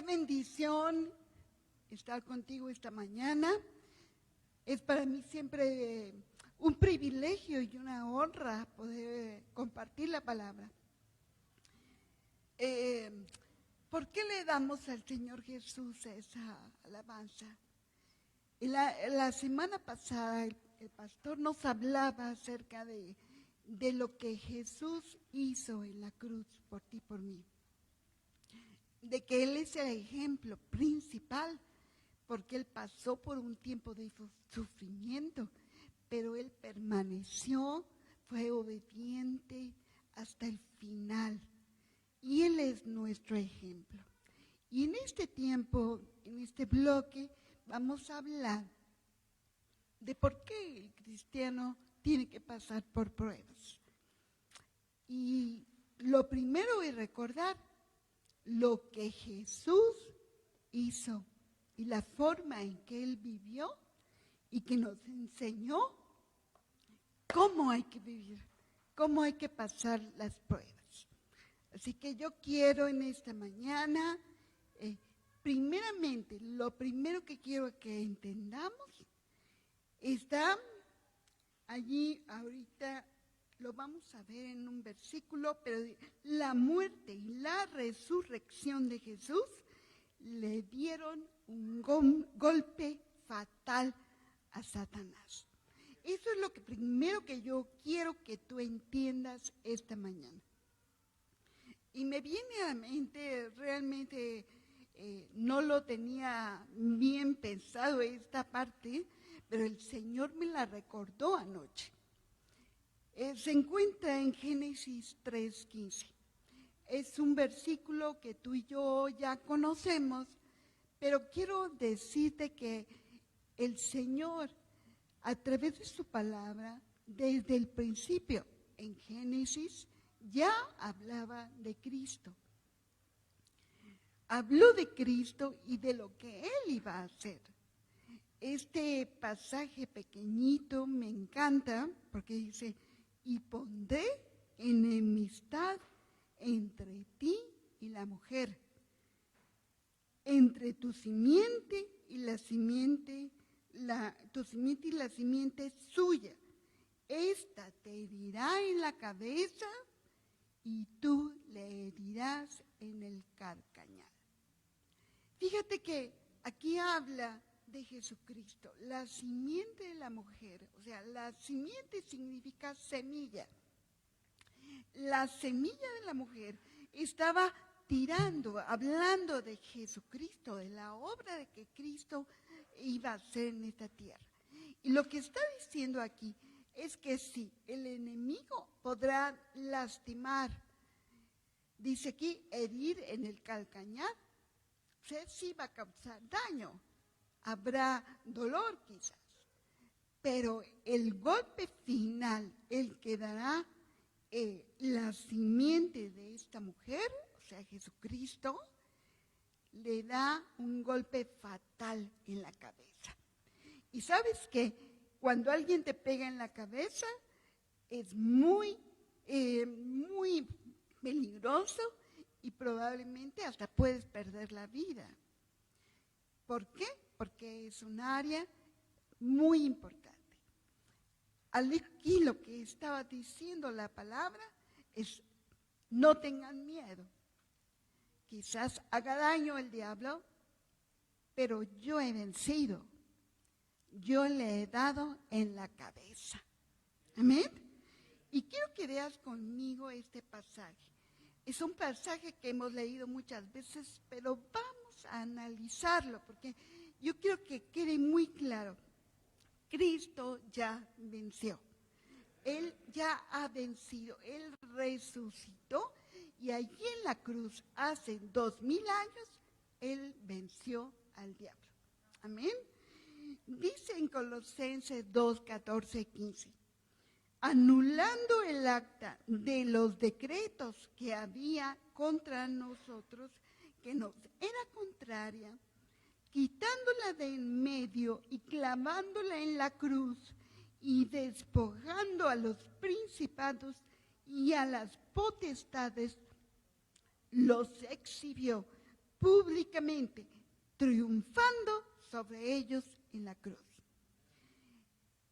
bendición estar contigo esta mañana. Es para mí siempre un privilegio y una honra poder compartir la palabra. ¿Por qué le damos al Señor Jesús esa alabanza? La semana pasada el pastor nos hablaba acerca de lo que Jesús hizo en la cruz por ti y por mí. De que Él es el ejemplo principal, porque Él pasó por un tiempo de sufrimiento, pero Él permaneció, fue obediente hasta el final. Y Él es nuestro ejemplo. Y en este tiempo, en este bloque, vamos a hablar de por qué el cristiano tiene que pasar por pruebas. Y lo primero es recordar lo que Jesús hizo y la forma en que Él vivió y que nos enseñó cómo hay que vivir, cómo hay que pasar las pruebas. Así que yo quiero en esta mañana, primeramente, lo primero que quiero que entendamos está allí ahorita. Lo vamos a ver en un versículo, pero la muerte y la resurrección de Jesús le dieron un golpe fatal a Satanás. Eso es lo que primero que yo quiero que tú entiendas esta mañana. Y me viene a la mente, realmente no lo tenía bien pensado esta parte, pero el Señor me la recordó anoche. Se encuentra en Génesis 3:15. Es un versículo que tú y yo ya conocemos, pero quiero decirte que el Señor, a través de su palabra, desde el principio, en Génesis, ya hablaba de Cristo. Habló de Cristo y de lo que Él iba a hacer. Este pasaje pequeñito me encanta porque dice: y pondré enemistad entre ti y la mujer, entre tu simiente y la simiente, tu simiente y la simiente suya. Esta te herirá en la cabeza y tú le herirás en el calcañar. Fíjate que aquí habla de Jesucristo, la simiente de la mujer, o sea, la simiente significa semilla. La semilla de la mujer estaba hablando de Jesucristo, de la obra de que Cristo iba a hacer en esta tierra. Y lo que está diciendo aquí es que sí, el enemigo podrá lastimar, dice aquí, herir en el calcañar, o sea, sí va a causar daño. Habrá dolor quizás, pero el golpe final, el que dará la simiente de esta mujer, o sea, Jesucristo, le da un golpe fatal en la cabeza. Y sabes que cuando alguien te pega en la cabeza es muy peligroso y probablemente hasta puedes perder la vida. ¿Por qué? Porque es un área muy importante. Aquí lo que estaba diciendo la palabra es: no tengan miedo. Quizás haga daño el diablo, pero yo he vencido. Yo le he dado en la cabeza. Amén. Y quiero que veas conmigo este pasaje. Es un pasaje que hemos leído muchas veces, pero vamos a analizarlo porque yo quiero que quede muy claro. Cristo ya venció. Él ya ha vencido. Él resucitó y allí en la cruz, hace 2000 años, Él venció al diablo. Amén. Dice en Colosenses 2, 14, 15. Anulando el acta de los decretos que había contra nosotros, que nos era contraria, quitándola de en medio y clavándola en la cruz y despojando a los principados y a las potestades, los exhibió públicamente, triunfando sobre ellos en la cruz.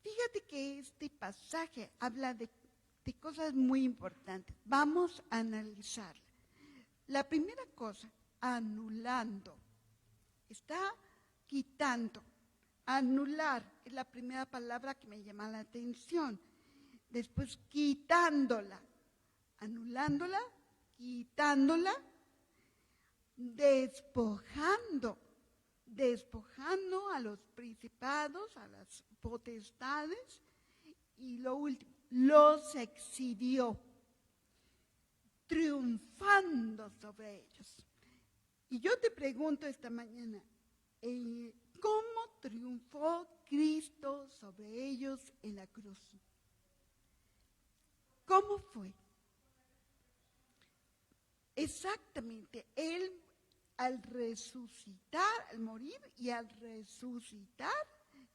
Fíjate que este pasaje habla de cosas muy importantes. Vamos a analizarla. La primera cosa, anulando. Está quitando. Anular es la primera palabra que me llama la atención. Después, quitándola. Anulándola, quitándola, despojando a los principados, a las potestades, y lo último, los exhibió, triunfando sobre ellos. Y yo te pregunto esta mañana, ¿cómo triunfó Cristo sobre ellos en la cruz? ¿Cómo fue? Exactamente, Él al resucitar, al morir y al resucitar,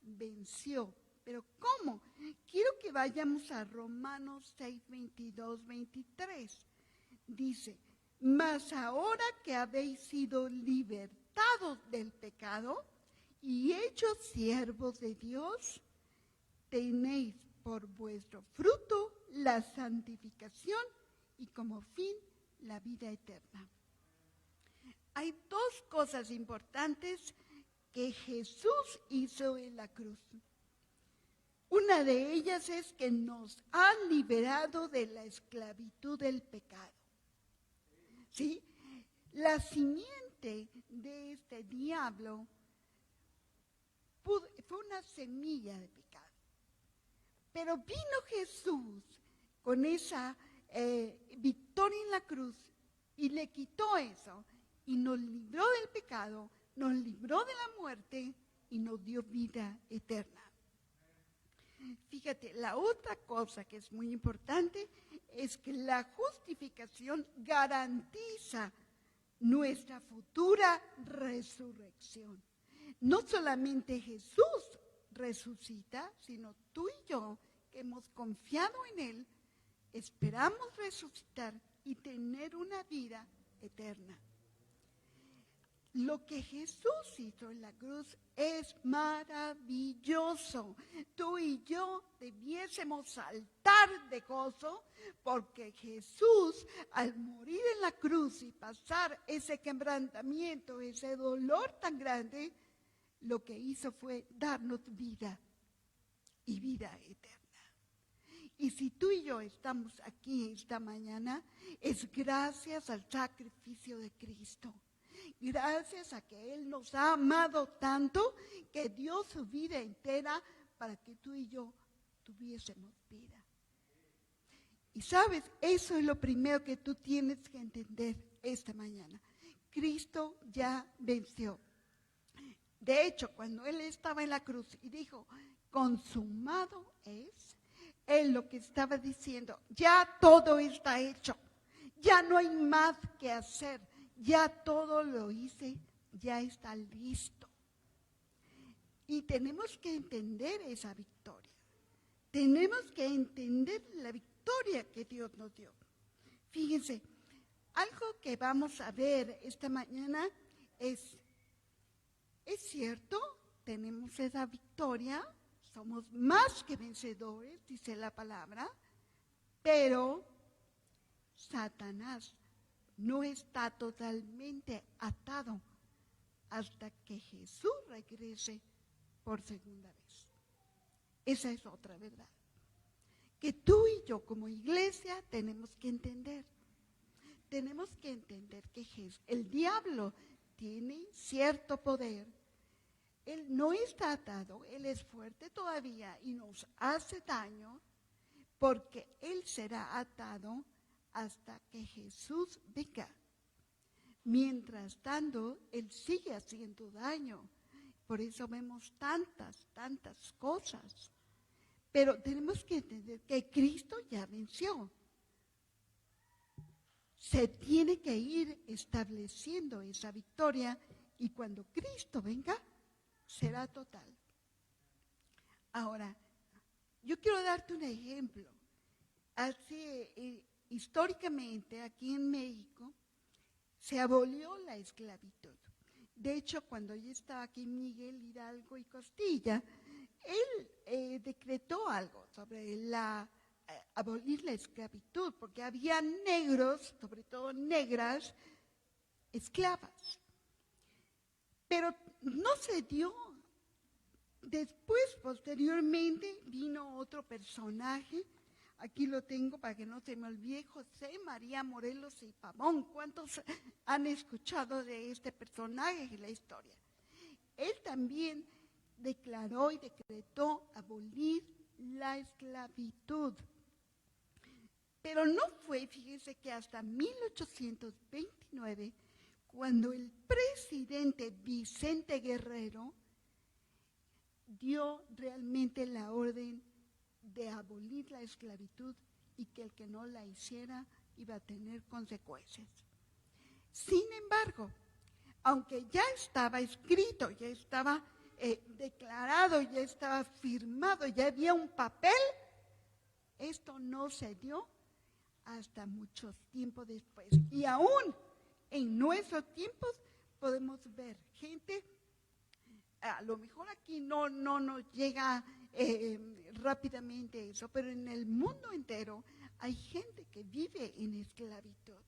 venció. ¿Pero cómo? Quiero que vayamos a Romanos 6, 22, 23. Dice, mas ahora que habéis sido libertados del pecado y hechos siervos de Dios, tenéis por vuestro fruto la santificación y como fin la vida eterna. Hay dos cosas importantes que Jesús hizo en la cruz. Una de ellas es que nos ha liberado de la esclavitud del pecado. ¿Sí? La simiente de este diablo fue una semilla de pecado. Pero vino Jesús con esa victoria en la cruz y le quitó eso y nos libró del pecado, nos libró de la muerte y nos dio vida eterna. Fíjate, la otra cosa que es muy importante es que la justificación garantiza nuestra futura resurrección. No solamente Jesús resucita, sino tú y yo, que hemos confiado en Él, esperamos resucitar y tener una vida eterna. Lo que Jesús hizo en la cruz es maravilloso. Tú y yo debiésemos saltar de gozo porque Jesús, al morir en la cruz y pasar ese quebrantamiento, ese dolor tan grande, lo que hizo fue darnos vida y vida eterna. Y si tú y yo estamos aquí esta mañana, es gracias al sacrificio de Cristo. Gracias a que Él nos ha amado tanto que dio su vida entera para que tú y yo tuviésemos vida. Y sabes, eso es lo primero que tú tienes que entender esta mañana. Cristo ya venció. De hecho, cuando Él estaba en la cruz y dijo, consumado es, Él lo que estaba diciendo, ya todo está hecho, ya no hay más que hacer. Ya todo lo hice, ya está listo. Y tenemos que entender esa victoria. Tenemos que entender la victoria que Dios nos dio. Fíjense, algo que vamos a ver esta mañana es cierto, tenemos esa victoria, somos más que vencedores, dice la palabra, pero Satanás no está totalmente atado hasta que Jesús regrese por segunda vez. Esa es otra verdad que tú y yo como iglesia tenemos que entender. Tenemos que entender que el diablo tiene cierto poder. Él no está atado, él es fuerte todavía y nos hace daño porque él será atado hasta que Jesús venga. Mientras tanto, Él sigue haciendo daño. Por eso vemos tantas cosas. Pero tenemos que entender que Cristo ya venció. Se tiene que ir estableciendo esa victoria y cuando Cristo venga, será total. Ahora, yo quiero darte un ejemplo. Históricamente, aquí en México, se abolió la esclavitud. De hecho, cuando yo estaba aquí, Miguel Hidalgo y Costilla, él decretó algo sobre abolir la esclavitud, porque había negros, sobre todo negras, esclavas. Pero no se dio. Después, posteriormente, vino otro personaje. Aquí lo tengo para que no se me olvide, José María Morelos y Pavón. ¿Cuántos han escuchado de este personaje y la historia? Él también declaró y decretó abolir la esclavitud. Pero no fue, fíjense que hasta 1829, cuando el presidente Vicente Guerrero dio realmente la orden de abolir la esclavitud y que el que no la hiciera iba a tener consecuencias. Sin embargo, aunque ya estaba escrito, ya estaba declarado, ya estaba firmado, ya había un papel, esto no se dio hasta mucho tiempo después. Y aún en nuestros tiempos podemos ver gente, a lo mejor aquí no nos llega rápidamente eso, pero en el mundo entero hay gente que vive en esclavitud.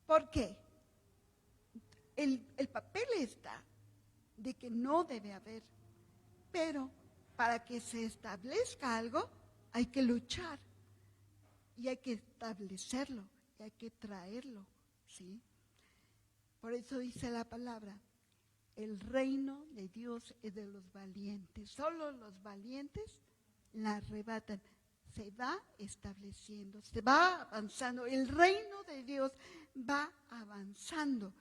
¿Por qué? El papel está de que no debe haber, pero para que se establezca algo hay que luchar y hay que establecerlo y hay que traerlo, ¿sí? Por eso dice la palabra, el reino de Dios es de los valientes. Solo los valientes la arrebatan. Se va estableciendo, se va avanzando. El reino de Dios va avanzando,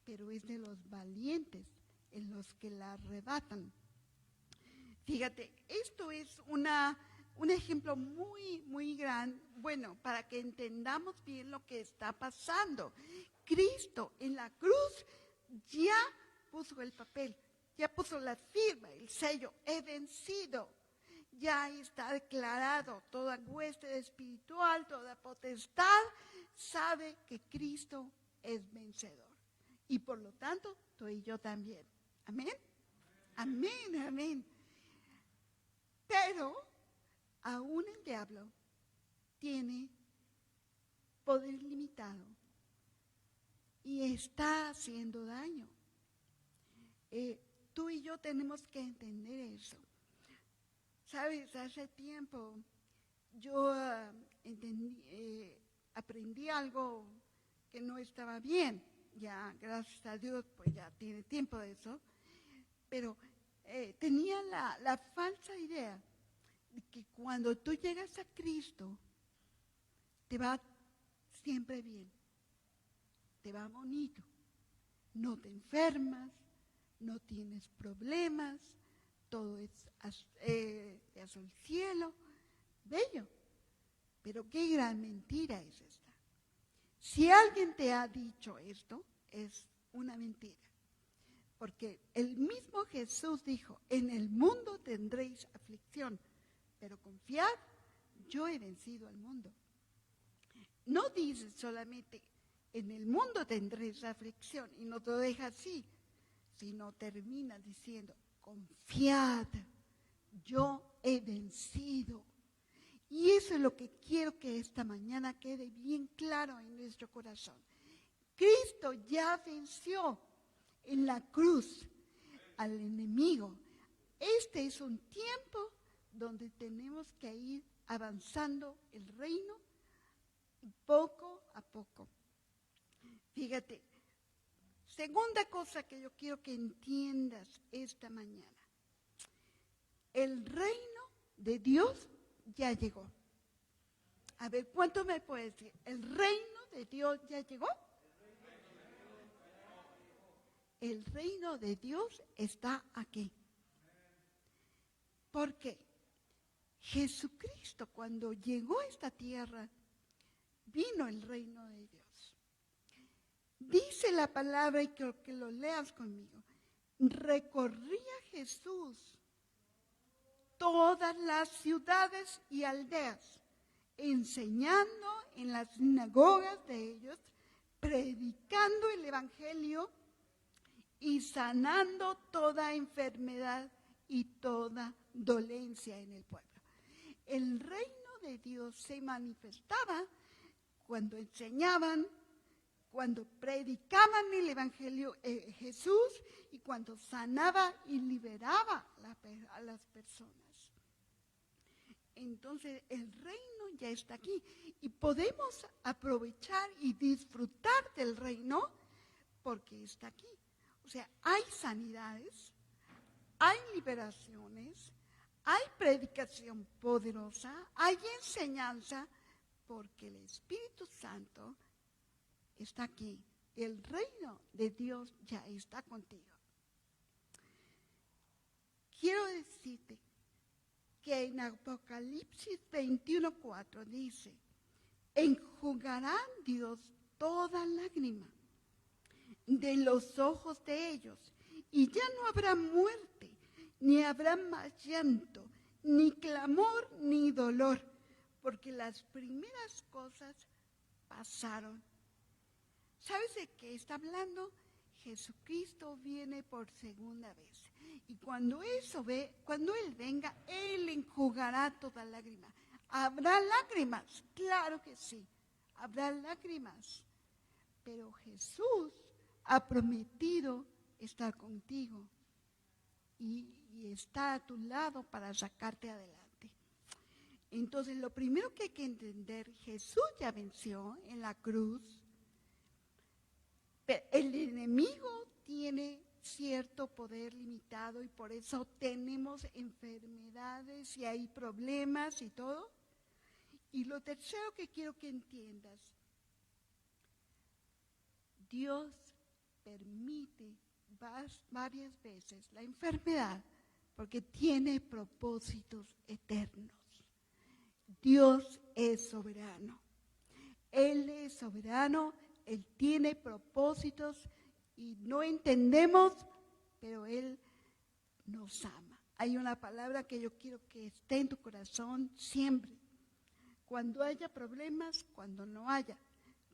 pero es de los valientes en los que la arrebatan. Fíjate, esto es un ejemplo muy, muy grande, bueno, para que entendamos bien lo que está pasando. Cristo en la cruz ya puso el papel, ya puso la firma, el sello, he vencido. Ya está declarado, toda hueste espiritual, toda potestad, sabe que Cristo es vencedor. Y por lo tanto, tú y yo también. Amén. Amén, amén. Pero aún el diablo tiene poder limitado y está haciendo daño. Tú y yo tenemos que entender eso. Sabes, hace tiempo yo aprendí algo que no estaba bien. Ya, gracias a Dios, pues ya tiene tiempo de eso. Pero tenía la falsa idea de que cuando tú llegas a Cristo, te va siempre bien, te va bonito, no te enfermas, no tienes problemas, todo es hacia el cielo, bello. Pero qué gran mentira es esta. Si alguien te ha dicho esto, es una mentira. Porque el mismo Jesús dijo, en el mundo tendréis aflicción, pero confiad, yo he vencido al mundo. No dice solamente, en el mundo tendréis aflicción, y no te deja así, sino termina diciendo, confiad, yo he vencido. Y eso es lo que quiero que esta mañana quede bien claro en nuestro corazón. Cristo ya venció en la cruz al enemigo. Este es un tiempo donde tenemos que ir avanzando el reino poco a poco. Fíjate, segunda cosa que yo quiero que entiendas esta mañana. El reino de Dios ya llegó. A ver, ¿cuánto me puede decir? ¿El reino de Dios ya llegó? El reino de Dios está aquí. ¿Por qué? Jesucristo, cuando llegó a esta tierra, vino el reino de Dios. Dice la palabra, y quiero que lo leas conmigo. Recorría Jesús todas las ciudades y aldeas, enseñando en las sinagogas de ellos, predicando el evangelio y sanando toda enfermedad y toda dolencia en el pueblo. El reino de Dios se manifestaba cuando enseñaban, cuando predicaban el evangelio Jesús y cuando sanaba y liberaba a las personas. Entonces el reino ya está aquí y podemos aprovechar y disfrutar del reino porque está aquí. O sea, hay sanidades, hay liberaciones, hay predicación poderosa, hay enseñanza, porque el Espíritu Santo está aquí. El reino de Dios ya está contigo. Quiero decirte que en Apocalipsis 21:4 dice, enjugará Dios toda lágrima de los ojos de ellos, y ya no habrá muerte, ni habrá más llanto, ni clamor, ni dolor, porque las primeras cosas pasaron. ¿Sabes de qué está hablando? Jesucristo viene por segunda vez. Y cuando Él venga, Él enjugará toda lágrima. ¿Habrá lágrimas? Claro que sí, habrá lágrimas. Pero Jesús ha prometido estar contigo y está a tu lado para sacarte adelante. Entonces, lo primero que hay que entender, Jesús ya venció en la cruz. Pero el enemigo tiene cierto poder limitado y por eso tenemos enfermedades y hay problemas y todo. Y lo tercero que quiero que entiendas, Dios permite varias veces la enfermedad porque tiene propósitos eternos. Dios es soberano. Él es soberano, Él tiene propósitos y no entendemos, pero Él nos ama. Hay una palabra que yo quiero que esté en tu corazón siempre. Cuando haya problemas, cuando no haya,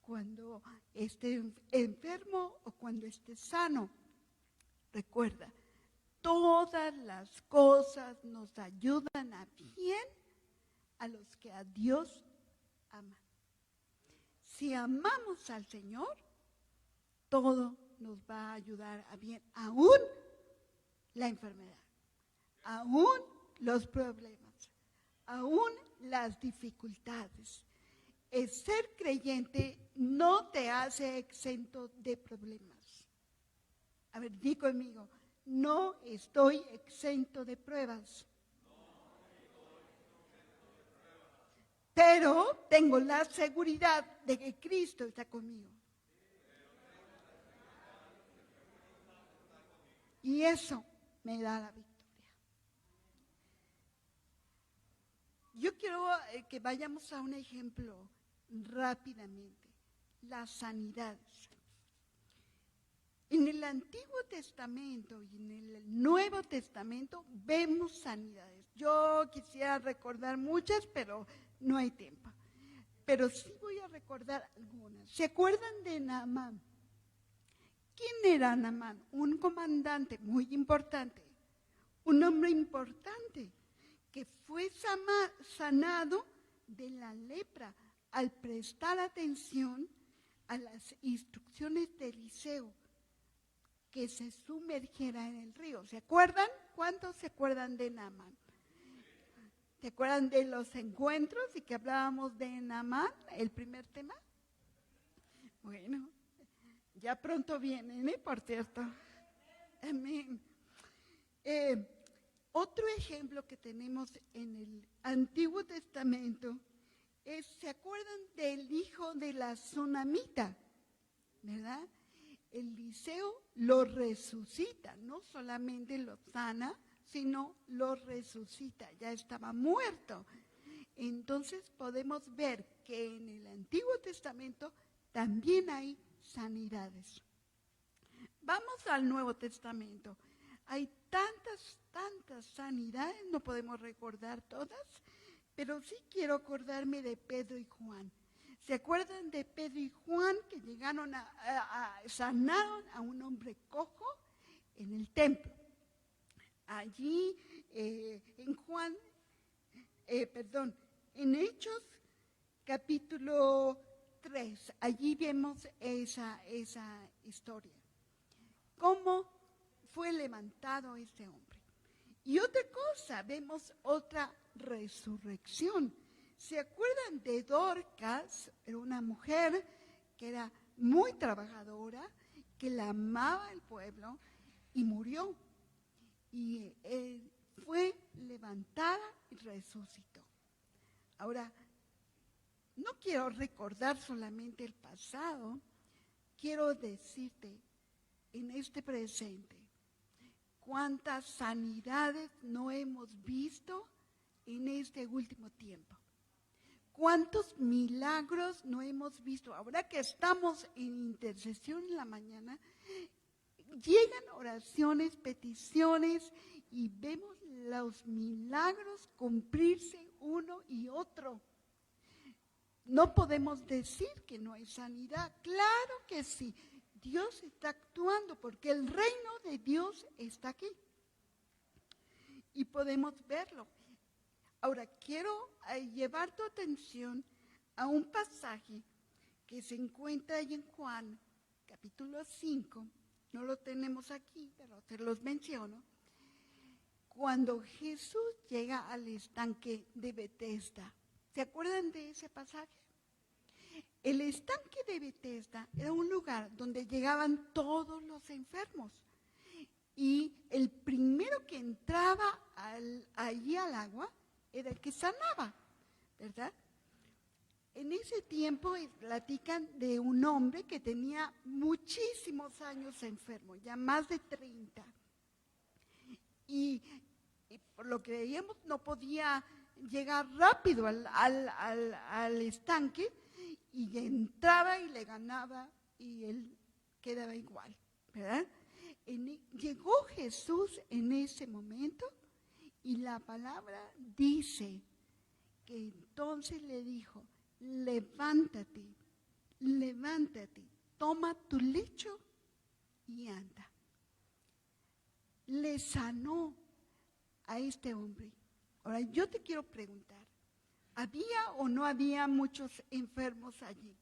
cuando esté enfermo o cuando esté sano, recuerda, todas las cosas nos ayudan a bien a los que a Dios aman. Si amamos al Señor, todo nos va a ayudar a bien, aún la enfermedad, aún los problemas, aún las dificultades. El ser creyente no te hace exento de problemas. A ver, di conmigo, no estoy exento de pruebas. Pero tengo la seguridad de que Cristo está conmigo. Y eso me da la victoria. Yo quiero que vayamos a un ejemplo rápidamente. Las sanidades. En el Antiguo Testamento y en el Nuevo Testamento vemos sanidades. Yo quisiera recordar muchas, pero no hay tiempo. Pero sí voy a recordar algunas. ¿Se acuerdan de Naamán? ¿Quién era Naamán? Un comandante muy importante, un hombre importante que fue sanado de la lepra al prestar atención a las instrucciones de Eliseo, que se sumergiera en el río. ¿Se acuerdan? ¿Cuántos se acuerdan de Naamán? ¿Se acuerdan de los encuentros y que hablábamos de Naamán, el primer tema? Bueno, ya pronto vienen, por cierto. Amén. Otro ejemplo que tenemos en el Antiguo Testamento es, ¿se acuerdan del hijo de la Sunamita? ¿Verdad? Eliseo lo resucita, no solamente lo sana, sino lo resucita, ya estaba muerto. Entonces podemos ver que en el Antiguo Testamento también hay sanidades. Vamos al Nuevo Testamento. Hay tantas sanidades, no podemos recordar todas, pero sí quiero acordarme de Pedro y Juan. ¿Se acuerdan de Pedro y Juan que llegaron sanaron a un hombre cojo en el templo? Allí en Hechos capítulo 3, allí vemos esa historia. ¿Cómo fue levantado este hombre? Y otra cosa, vemos otra resurrección. ¿Se acuerdan de Dorcas? Era una mujer que era muy trabajadora, que la amaba el pueblo y murió. Y fue levantada y resucitó. Ahora, no quiero recordar solamente el pasado, quiero decirte en este presente cuántas sanidades no hemos visto en este último tiempo. ¿Cuántos milagros no hemos visto? Ahora que estamos en intercesión en la mañana, llegan oraciones, peticiones y vemos los milagros cumplirse uno y otro. No podemos decir que no hay sanidad. Claro que sí. Dios está actuando porque el reino de Dios está aquí. Y podemos verlo. Ahora, quiero llevar tu atención a un pasaje que se encuentra ahí en Juan, capítulo 5. No lo tenemos aquí, pero te los menciono. Cuando Jesús llega al estanque de Betesda. ¿Se acuerdan de ese pasaje? El estanque de Betesda era un lugar donde llegaban todos los enfermos. Y el primero que entraba allí al agua era el que sanaba, ¿verdad? En ese tiempo platican de un hombre que tenía muchísimos años enfermo, ya más de 30. Y por lo que veíamos no podía llegar rápido al estanque y entraba y le ganaba y él quedaba igual, ¿verdad? Llegó Jesús en ese momento y la palabra dice que entonces le dijo, levántate, toma tu lecho y anda. Le sanó a este hombre. Ahora yo te quiero preguntar, ¿había o no había muchos enfermos allí?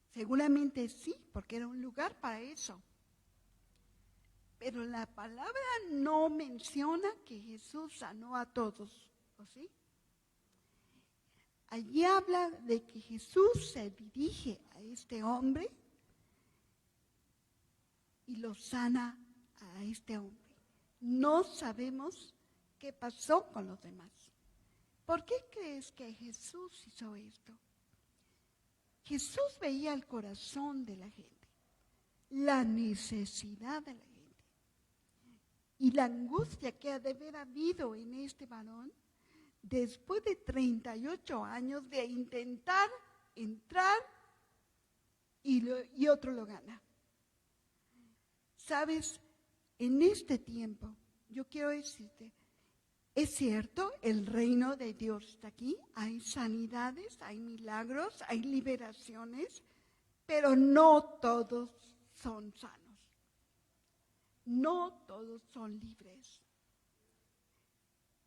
Seguramente sí, porque era un lugar para eso. Pero la palabra no menciona que Jesús sanó a todos, ¿o sí? Allí habla de que Jesús se dirige a este hombre y lo sana a este hombre. No sabemos qué pasó con los demás. ¿Por qué crees que Jesús hizo esto? Jesús veía el corazón de la gente, la necesidad de la gente y la angustia que ha de haber habido en este varón después de 38 años de intentar entrar y otro lo gana. ¿Sabes? En este tiempo, yo quiero decirte, es cierto, el reino de Dios está aquí, hay sanidades, hay milagros, hay liberaciones, pero no todos son sanos. No todos son libres.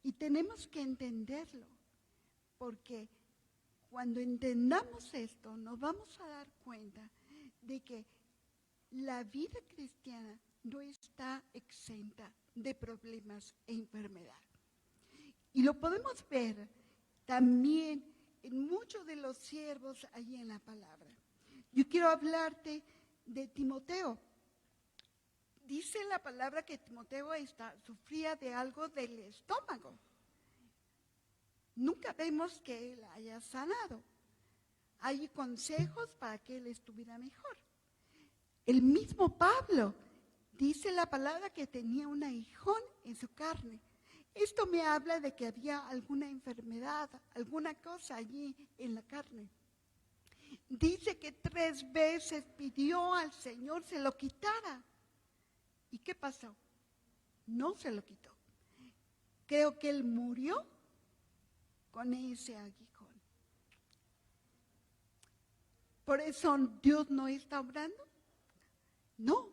Y tenemos que entenderlo, porque cuando entendamos esto, nos vamos a dar cuenta de que la vida cristiana no está exenta de problemas e enfermedad. Y lo podemos ver también en muchos de los siervos allí en la palabra. Yo quiero hablarte de Timoteo. Dice la palabra que Timoteo sufría de algo del estómago. Nunca vemos que él haya sanado. Hay consejos para que él estuviera mejor. El mismo Pablo dice la palabra que tenía un aguijón en su carne. Esto me habla de que había alguna enfermedad, alguna cosa allí en la carne. Dice que 3 veces pidió al Señor se lo quitara. ¿Y qué pasó? No se lo quitó. Creo que él murió con ese aguijón. Por eso Dios no está obrando. No,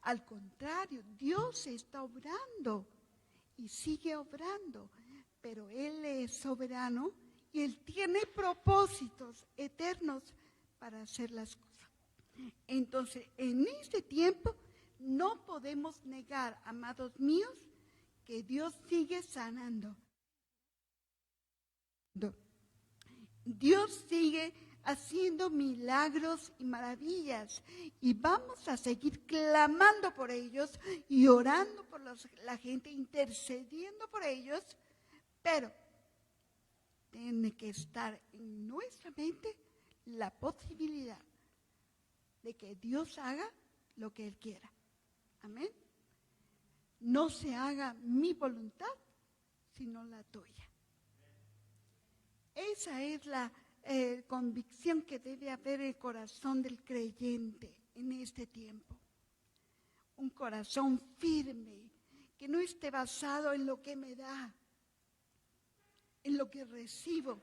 al contrario, Dios está obrando y sigue obrando, pero Él es soberano y Él tiene propósitos eternos para hacer las cosas. Entonces, en este tiempo no podemos negar, amados míos, que Dios sigue sanando. Dios sigue haciendo milagros y maravillas y vamos a seguir clamando por ellos y orando por la gente, intercediendo por ellos, pero tiene que estar en nuestra mente la posibilidad de que Dios haga lo que Él quiera. Amén. No se haga mi voluntad, sino la tuya. Esa es la convicción que debe haber en el corazón del creyente en este tiempo. Un corazón firme, que no esté basado en lo que me da, en lo que recibo,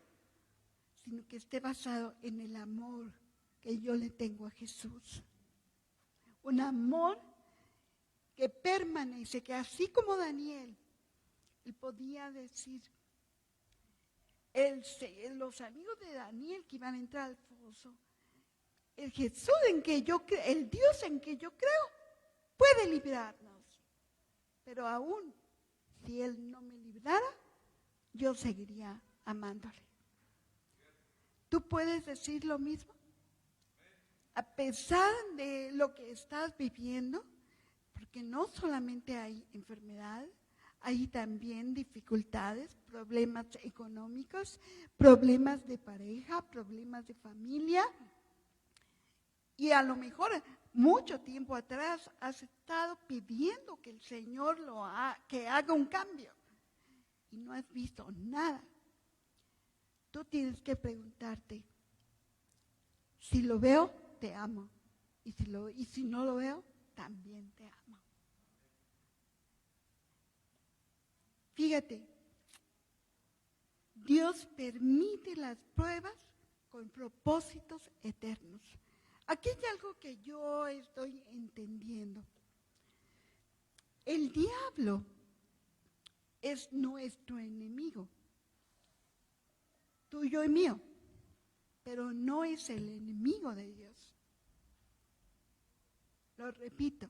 sino que esté basado en el amor que yo le tengo a Jesús. Un amor que permanece, que así como Daniel, él podía decir, los amigos de Daniel que iban a entrar al foso, el Jesús en que yo creo, el Dios en que yo creo, puede librarnos. Pero aún, si Él no me librara, yo seguiría amándole. ¿Tú puedes decir lo mismo? A pesar de lo que estás viviendo, porque no solamente hay enfermedad, hay también dificultades, problemas económicos, problemas de pareja, problemas de familia. Y a lo mejor mucho tiempo atrás has estado pidiendo que el Señor que haga un cambio y no has visto nada. Tú tienes que preguntarte, si lo veo, te amo. Y si no lo veo, también te amo. Fíjate, Dios permite las pruebas con propósitos eternos. Aquí hay algo que yo estoy entendiendo. El diablo es nuestro enemigo, tuyo y mío, pero no es el enemigo de Dios. Lo repito,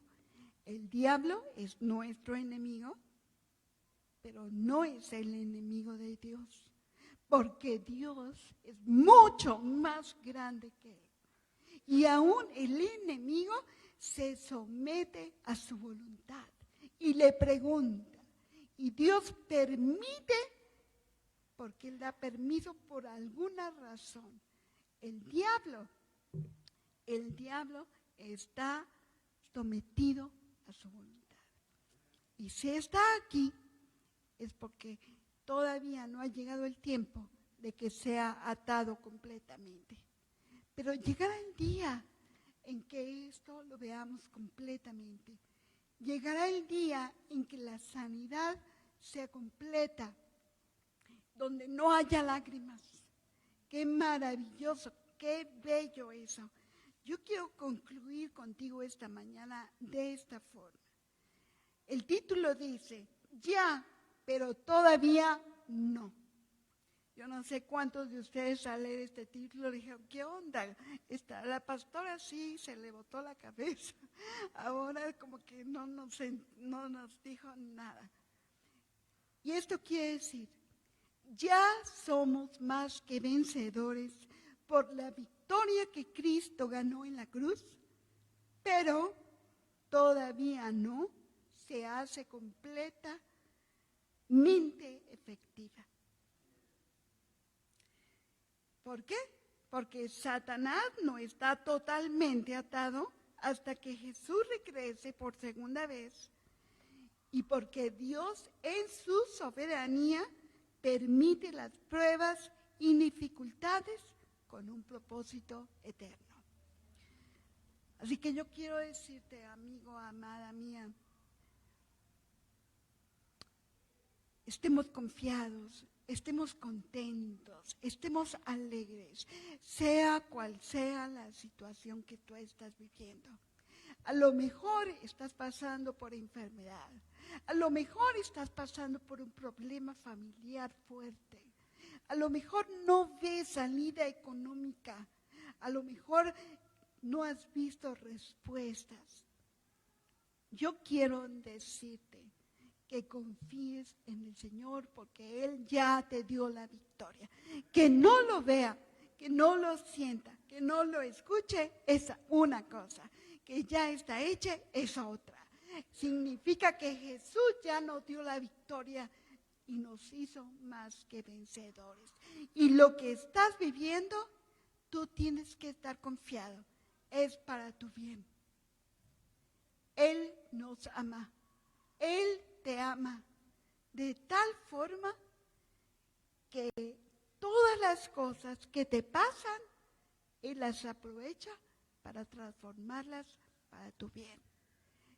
el diablo es nuestro enemigo, pero no es el enemigo de Dios, porque Dios es mucho más grande que Él. Y aún el enemigo se somete a su voluntad y le pregunta. Y Dios permite, porque Él da permiso por alguna razón. El diablo está sometido a su voluntad. Y si está aquí, es porque todavía no ha llegado el tiempo de que sea atado completamente. Pero llegará el día en que esto lo veamos completamente. Llegará el día en que la sanidad sea completa, donde no haya lágrimas. Qué maravilloso, qué bello eso. Yo quiero concluir contigo esta mañana de esta forma. El título dice, ya, pero todavía no. Yo no sé cuántos de ustedes al leer este título dijeron, ¿qué onda? La pastora sí se le botó la cabeza. Ahora como que no nos dijo nada. Y esto quiere decir, ya somos más que vencedores por la victoria que Cristo ganó en la cruz, pero todavía no se hace completamente efectiva. ¿Por qué? Porque Satanás no está totalmente atado hasta que Jesús regrese por segunda vez y porque Dios en su soberanía permite las pruebas y dificultades con un propósito eterno. Así que yo quiero decirte, amigo, amada mía, estemos confiados estemos contentos, estemos alegres, sea cual sea la situación que tú estás viviendo. A lo mejor estás pasando por enfermedad, a lo mejor estás pasando por un problema familiar fuerte, a lo mejor no ves salida económica, a lo mejor no has visto respuestas. Yo quiero decirte que confíes en el Señor porque Él ya te dio la victoria. Que no lo vea, que no lo sienta, que no lo escuche es una cosa, que ya está hecha es otra. Significa que Jesús ya nos dio la victoria y nos hizo más que vencedores. Y lo que estás viviendo, tú tienes que estar confiado, es para tu bien. Él nos ama, Él te ama de tal forma que todas las cosas que te pasan, Él las aprovecha para transformarlas para tu bien.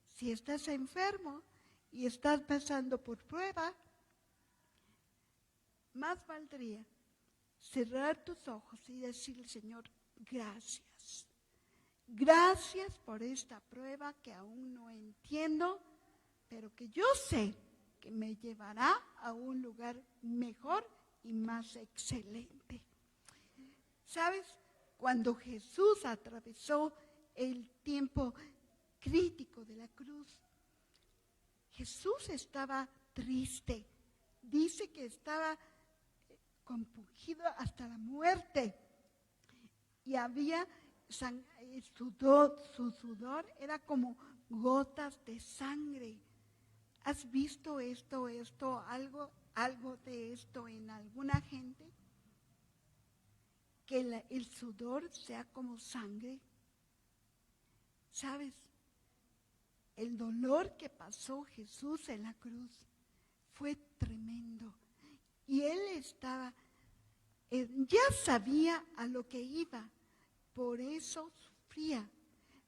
Si estás enfermo y estás pasando por prueba, más valdría cerrar tus ojos y decirle, Señor, gracias. Gracias por esta prueba que aún no entiendo, pero que yo sé que me llevará a un lugar mejor y más excelente. ¿Sabes? Cuando Jesús atravesó el tiempo crítico de la cruz, Jesús estaba triste. Dice que estaba compungido hasta la muerte. Y había su sudor era como gotas de sangre. ¿Has visto algo de esto en alguna gente? Que el sudor sea como sangre. ¿Sabes? El dolor que pasó Jesús en la cruz fue tremendo. Y Él ya sabía a lo que iba, por eso sufría.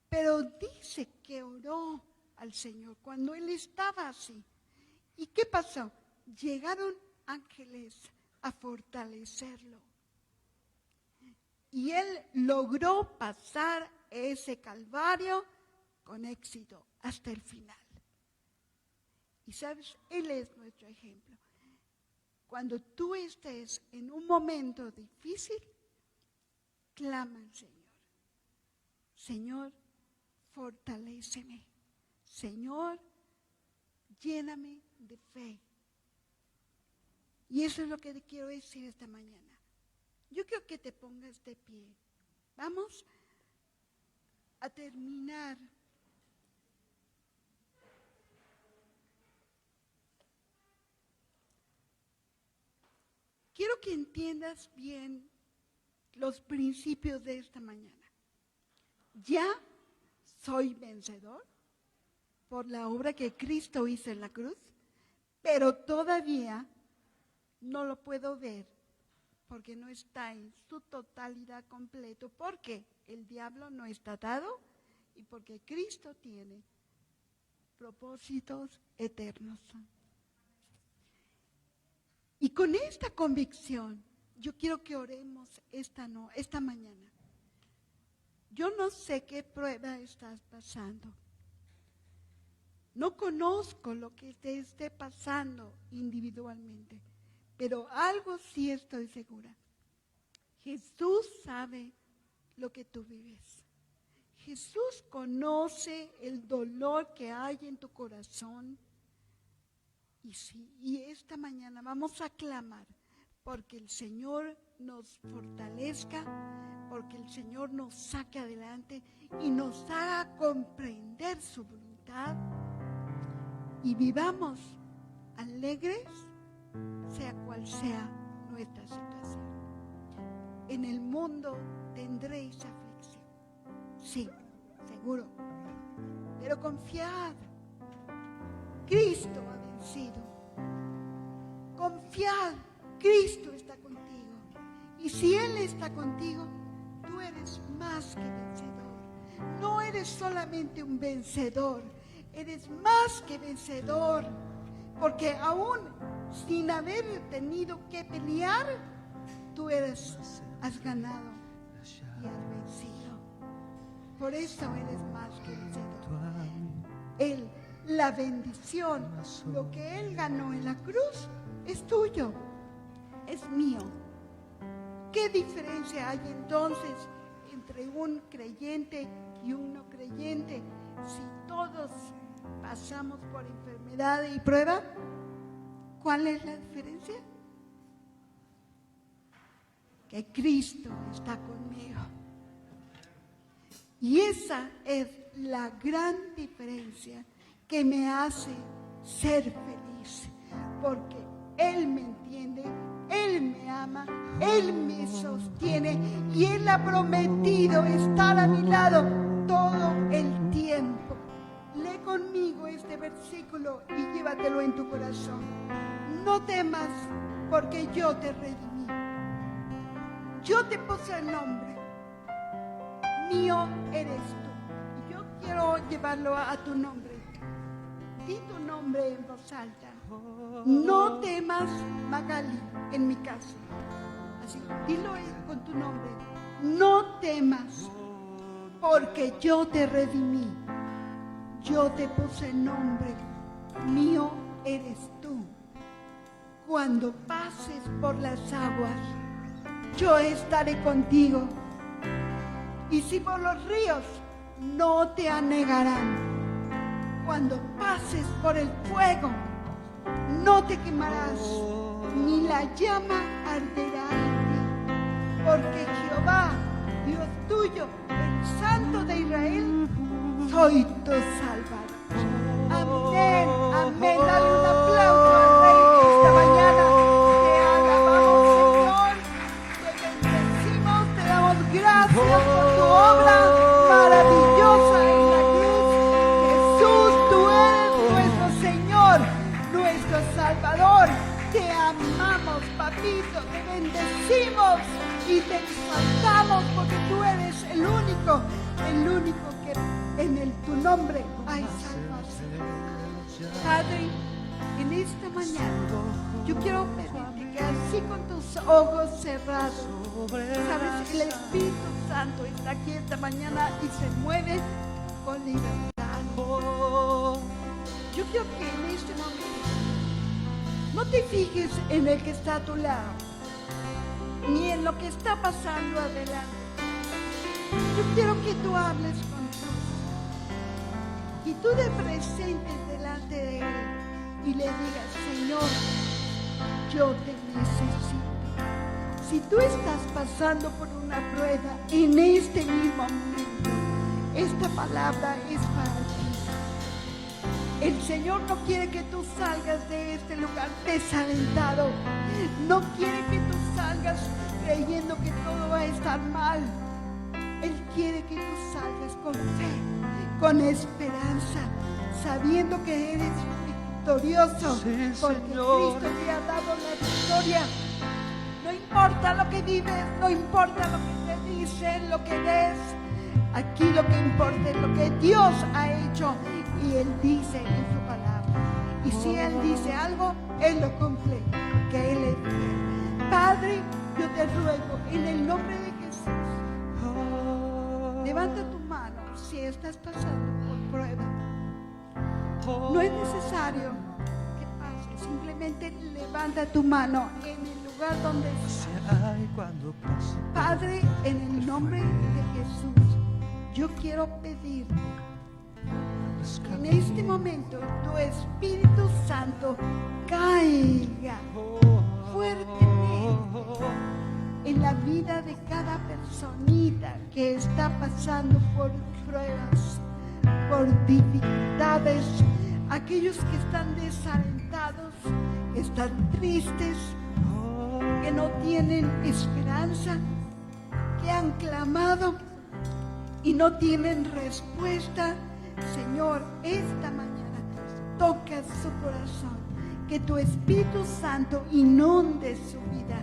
Pero dice que oró al Señor cuando Él estaba así. ¿Y qué pasó? Llegaron ángeles a fortalecerlo. Y Él logró pasar ese calvario con éxito hasta el final. Y sabes, Él es nuestro ejemplo. Cuando tú estés en un momento difícil, clama al Señor. Señor, fortaléceme. Señor, lléname de fe. Y eso es lo que te quiero decir esta mañana. Yo quiero que te pongas de pie. Vamos a terminar. Quiero que entiendas bien los principios de esta mañana. Ya soy vencedor por la obra que Cristo hizo en la cruz, pero todavía no lo puedo ver porque no está en su totalidad completo, porque el diablo no está atado y porque Cristo tiene propósitos eternos. Y con esta convicción, yo quiero que oremos esta mañana. Yo no sé qué prueba estás pasando. No conozco lo que te esté pasando individualmente, pero algo sí estoy segura. Jesús sabe lo que tú vives. Jesús conoce el dolor que hay en tu corazón. Y esta mañana vamos a clamar porque el Señor nos fortalezca, porque el Señor nos saque adelante y nos haga comprender su voluntad y vivamos alegres, sea cual sea nuestra situación. En el mundo tendréis aflicción, sí, seguro, pero confiad, Cristo ha vencido. Confiad, Cristo está contigo. Y si Él está contigo, tú eres más que vencedor. No eres solamente un vencedor, eres más que vencedor. Porque aún sin haber tenido que pelear, tú has ganado y has vencido. Por eso eres más que vencedor. La bendición, lo que Él ganó en la cruz, es tuyo, es mío. ¿Qué diferencia hay entonces entre un creyente y un no creyente si todos pasamos por enfermedad y prueba? ¿Cuál es la diferencia? Que Cristo está conmigo. Y esa es la gran diferencia que me hace ser feliz, porque Él me entiende, Él me ama, Él me sostiene y Él ha prometido estar a mi lado todo el tiempo. Lee conmigo este versículo y llévatelo en tu corazón. No temas, porque yo te redimí. Yo te puse el nombre. Mío eres tú. Y yo quiero llevarlo a tu nombre. Di tu nombre en voz alta. No temas, Magali, en mi casa. Así, dilo con tu nombre. No temas, porque yo te redimí. Yo te puse el nombre. Mío eres tú. Cuando pases por las aguas, yo estaré contigo. Y si por los ríos, no te anegarán. Cuando pases por el fuego, no te quemarás, ni la llama arderá en ti. Porque Jehová, Dios tuyo, el Santo de Israel, soy tu Salvador. Amén, amén. Dale un aplauso al Rey esta mañana. Te alabamos, Señor. Te bendecimos, te damos gracias por tu obra maravillosa en la cruz. Jesús, tú eres nuestro Señor, nuestro Salvador. Te amamos, papito, te bendecimos y te exaltamos porque tú eres el único que en tu nombre hay salvación. Padre, en esta mañana yo quiero pedirte que así con tus ojos cerrados, sabes, el Espíritu Santo está aquí esta mañana y se mueve con libertad. Yo quiero que en este momento no te fijes en el que está a tu lado, ni en lo que está pasando adelante. Yo quiero que tú hables con Dios y tú te presentes delante de Él y le digas: Señor, yo te necesito. Si tú estás pasando por una prueba en este mismo momento, esta palabra es para ti. El Señor no quiere que tú salgas de este lugar desalentado. No quiere que tú salgas creyendo que todo va a estar mal. Él quiere que tú salgas con fe, con esperanza, sabiendo que eres victorioso, porque Cristo te ha dado la victoria. No importa lo que vives, no importa lo que te dicen, lo que ves. Aquí lo que importa es lo que Dios ha hecho y Él dice en su palabra. Y si Él dice algo, Él lo cumple, que Él es fiel. Padre, yo te ruego en el nombre de Jesús, levanta tu mano si estás pasando por prueba. No es necesario que pases, simplemente levanta tu mano en el lugar donde estás. Padre, en el nombre de Jesús, yo quiero pedirte que en este momento tu Espíritu Santo caiga fuertemente en la vida de cada personita que está pasando por pruebas, por dificultades, aquellos que están desalentados, están tristes, que no tienen esperanza, que han clamado y no tienen respuesta. Señor, esta mañana toca su corazón, que tu Espíritu Santo inunde su vida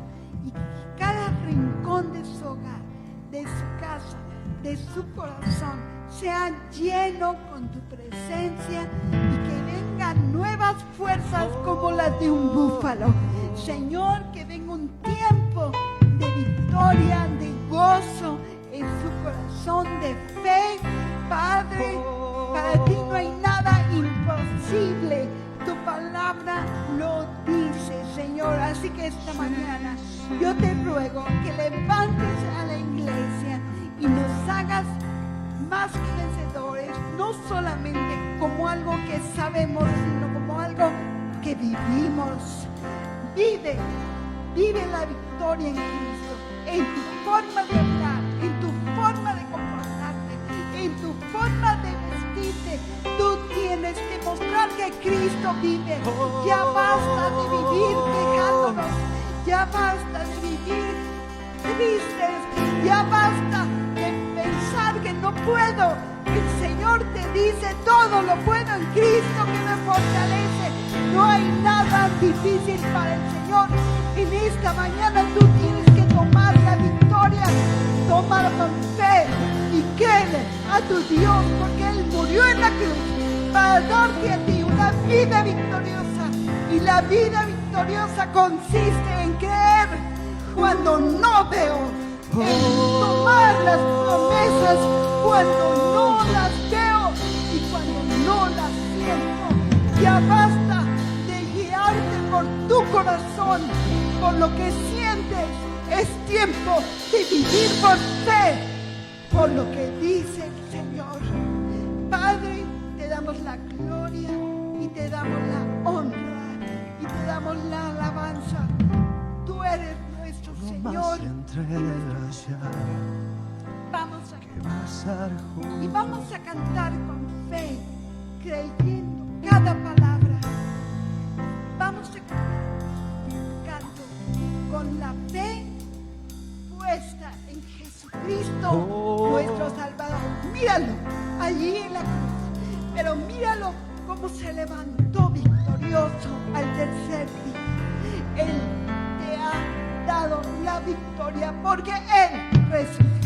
y que cada rincón de su hogar, de su casa, de su corazón sea lleno con tu presencia y que venga dar nuevas fuerzas como las de un búfalo. Señor, que venga un tiempo de victoria, de gozo en su corazón, de fe. Padre, para ti no hay nada imposible. Tu palabra lo dice, Señor. Así que esta mañana yo te ruego que levantes a la iglesia y nos hagas más que vencedores, no solamente como algo que sabemos, sino como algo que vivimos. Vive la victoria en Cristo, en tu forma de hablar, en tu forma de comportarte, en tu forma de vestirte. Tú tienes que mostrar que Cristo vive. Ya basta de vivir quejándonos, ya basta de vivir tristes, ya basta de pensar que no puedo. El Señor te dice: todo lo puedo en Cristo que me fortalece. No hay nada difícil para el Señor. En esta mañana tú tienes que tomar la victoria. Tómalo con fe y cree a tu Dios, porque Él murió en la cruz para darte a ti una vida victoriosa. Y la vida victoriosa consiste en creer cuando no veo, en tomar las promesas cuando no las veo y cuando no las siento. Ya basta de guiarte por tu corazón, por lo que sientes. Es tiempo de vivir por fe, por lo que dice el Señor. Padre, te damos la gloria y te damos la honra y te damos la alabanza. Tú eres nuestro Señor. Vamos a cantar con fe, creyendo cada palabra. Vamos a cantar con la fe puesta en Jesucristo, nuestro Salvador. Míralo allí en la cruz, pero míralo cómo se levantó victorioso al tercer día. Él te ha dado la victoria porque Él resucitó.